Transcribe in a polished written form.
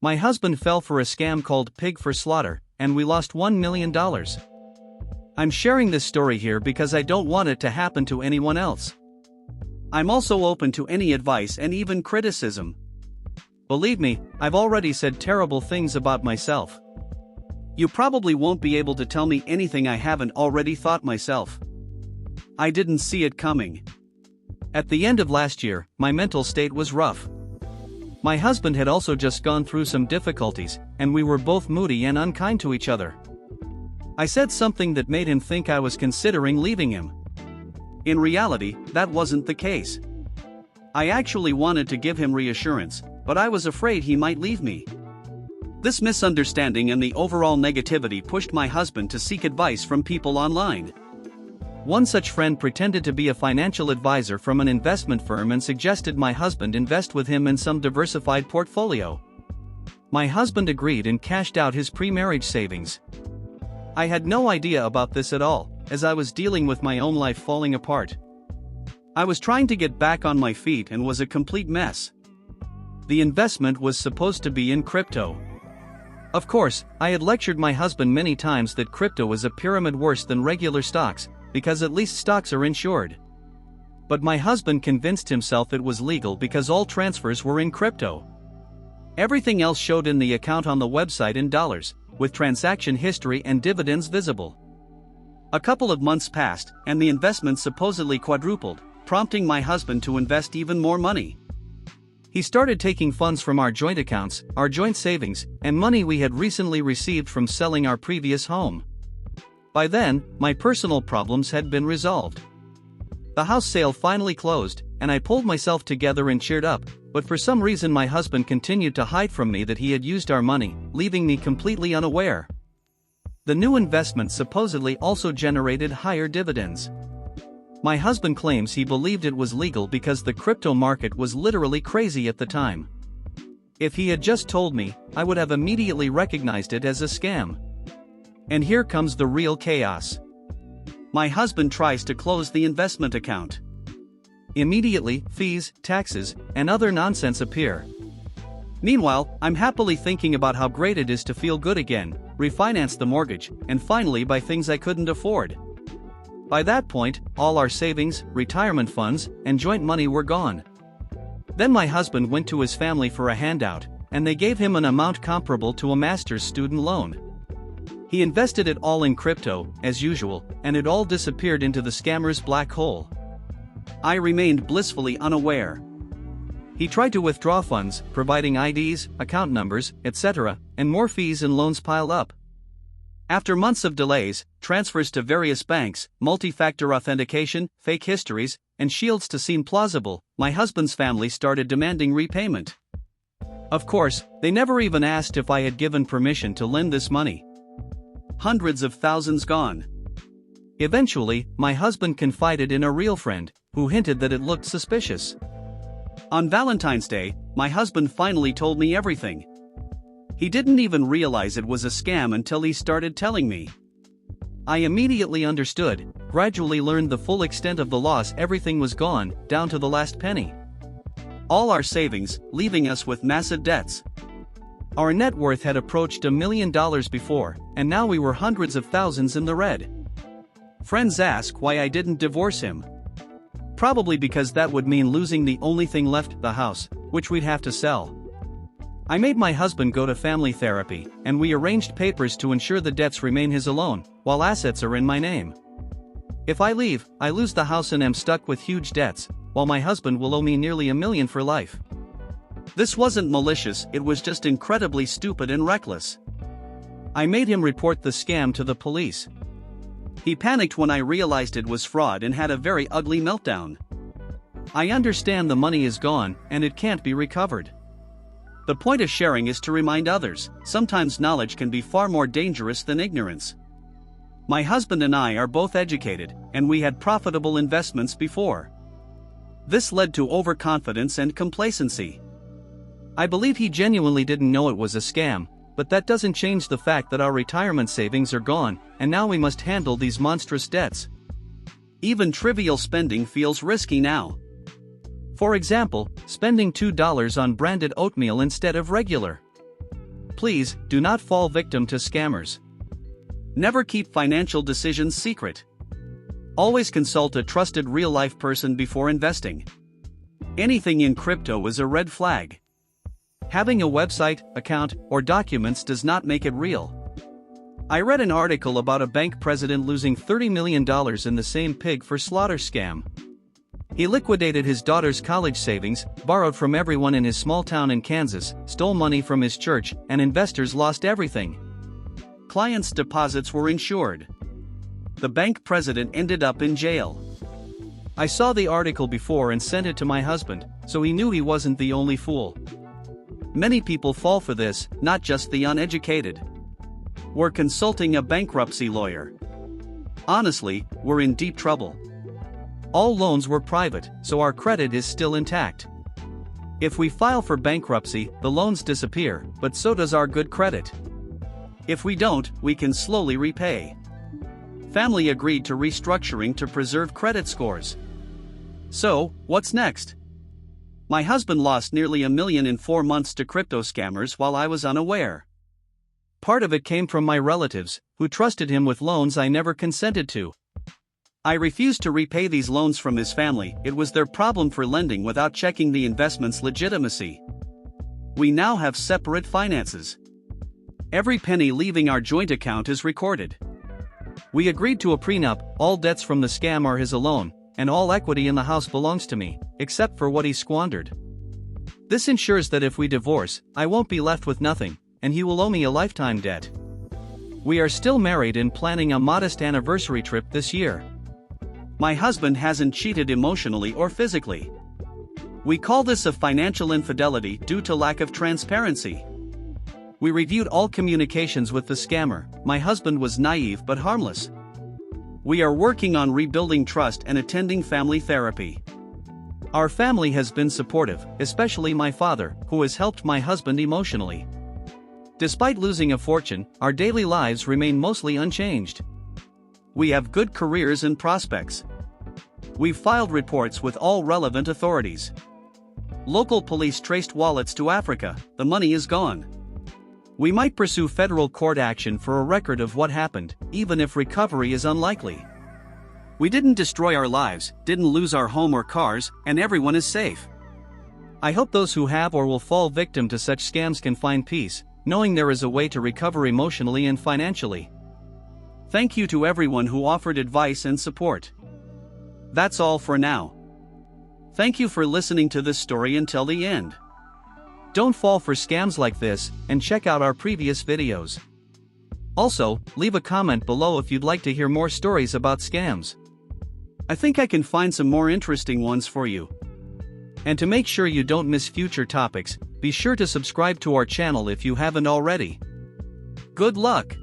My husband fell for a scam called Pig for Slaughter, and we lost $1 million. I'm sharing this story here because I don't want it to happen to anyone else. I'm also open to any advice and even criticism. Believe me, I've already said terrible things about myself. You probably won't be able to tell me anything I haven't already thought myself. I didn't see it coming. At the end of last year, my mental state was rough. My husband had also just gone through some difficulties, and we were both moody and unkind to each other. I said something that made him think I was considering leaving him. In reality, that wasn't the case. I actually wanted to give him reassurance, but I was afraid he might leave me. This misunderstanding and the overall negativity pushed my husband to seek advice from people online. One such friend pretended to be a financial advisor from an investment firm and suggested my husband invest with him in some diversified portfolio. My husband agreed and cashed out his pre-marriage savings. I had no idea about this at all, as I was dealing with my own life falling apart. I was trying to get back on my feet and was a complete mess. The investment was supposed to be in crypto. Of course, I had lectured my husband many times that crypto is a pyramid worse than regular stocks, because at least stocks are insured. But my husband convinced himself it was legal because all transfers were in crypto. Everything else showed in the account on the website in dollars, with transaction history and dividends visible. A couple of months passed, and the investment supposedly quadrupled, prompting my husband to invest even more money. He started taking funds from our joint accounts, our joint savings, and money we had recently received from selling our previous home. By then, my personal problems had been resolved. The house sale finally closed, and I pulled myself together and cheered up, but for some reason my husband continued to hide from me that he had used our money, leaving me completely unaware. The new investment supposedly also generated higher dividends. My husband claims he believed it was legal because the crypto market was literally crazy at the time. If he had just told me, I would have immediately recognized it as a scam. And here comes the real chaos. My husband tries to close the investment account. Immediately, fees, taxes, and other nonsense appear. Meanwhile, I'm happily thinking about how great it is to feel good again, refinance the mortgage, and finally buy things I couldn't afford. By that point, all our savings, retirement funds, and joint money were gone. Then my husband went to his family for a handout, and they gave him an amount comparable to a master's student loan. He invested it all in crypto, as usual, and it all disappeared into the scammer's black hole. I remained blissfully unaware. He tried to withdraw funds, providing IDs, account numbers, etc., and more fees and loans piled up. After months of delays, transfers to various banks, multi-factor authentication, fake histories, and shields to seem plausible, my husband's family started demanding repayment. Of course, they never even asked if I had given permission to lend this money. Hundreds of thousands gone. Eventually, my husband confided in a real friend, who hinted that it looked suspicious. On Valentine's Day, my husband finally told me everything. He didn't even realize it was a scam until he started telling me. I immediately understood, gradually learned the full extent of the loss. Everything was gone, down to the last penny. All our savings, leaving us with massive debts. Our net worth had approached $1 million before, and now we were hundreds of thousands in the red. Friends ask why I didn't divorce him. Probably because that would mean losing the only thing left, the house, which we'd have to sell. I made my husband go to family therapy, and we arranged papers to ensure the debts remain his alone, while assets are in my name. If I leave, I lose the house and am stuck with huge debts, while my husband will owe me nearly $1 million for life. This wasn't malicious, it was just incredibly stupid and reckless. I made him report the scam to the police. He panicked when I realized it was fraud and had a very ugly meltdown. I understand the money is gone, and it can't be recovered. The point of sharing is to remind others, sometimes knowledge can be far more dangerous than ignorance. My husband and I are both educated, and we had profitable investments before. This led to overconfidence and complacency. I believe he genuinely didn't know it was a scam, but that doesn't change the fact that our retirement savings are gone, and now we must handle these monstrous debts. Even trivial spending feels risky now. For example, spending $2 on branded oatmeal instead of regular. Please, do not fall victim to scammers. Never keep financial decisions secret. Always consult a trusted real-life person before investing. Anything in crypto is a red flag. Having a website, account, or documents does not make it real. I read an article about a bank president losing $30 million in the same pig for slaughter scam. He liquidated his daughter's college savings, borrowed from everyone in his small town in Kansas, stole money from his church, and investors lost everything. Clients' deposits were insured. The bank president ended up in jail. I saw the article before and sent it to my husband, so he knew he wasn't the only fool. Many people fall for this, not just the uneducated. We're consulting a bankruptcy lawyer. Honestly, we're in deep trouble. All loans were private, so our credit is still intact. If we file for bankruptcy, the loans disappear, but so does our good credit. If we don't, we can slowly repay. Family agreed to restructuring to preserve credit scores. So, what's next? My husband lost nearly $1 million in 4 months to crypto scammers while I was unaware. Part of it came from my relatives, who trusted him with loans I never consented to. I refused to repay these loans from his family. It was their problem for lending without checking the investment's legitimacy. We now have separate finances. Every penny leaving our joint account is recorded. We agreed to a prenup. All debts from the scam are his alone, and all equity in the house belongs to me, except for what he squandered. This ensures that if we divorce, I won't be left with nothing, and he will owe me a lifetime debt. We are still married and planning a modest anniversary trip this year. My husband hasn't cheated emotionally or physically. We call this a financial infidelity due to lack of transparency. We reviewed all communications with the scammer. My husband was naive but harmless. We are working on rebuilding trust and attending family therapy. Our family has been supportive, especially my father, who has helped my husband emotionally. Despite losing a fortune, our daily lives remain mostly unchanged. We have good careers and prospects. We've filed reports with all relevant authorities. Local police traced wallets to Africa. The money is gone. We might pursue federal court action for a record of what happened, even if recovery is unlikely. We didn't destroy our lives, didn't lose our home or cars, and everyone is safe. I hope those who have or will fall victim to such scams can find peace, knowing there is a way to recover emotionally and financially. Thank you to everyone who offered advice and support. That's all for now. Thank you for listening to this story until the end. Don't fall for scams like this, and check out our previous videos. Also, leave a comment below if you'd like to hear more stories about scams. I think I can find some more interesting ones for you. And to make sure you don't miss future topics, be sure to subscribe to our channel if you haven't already. Good luck!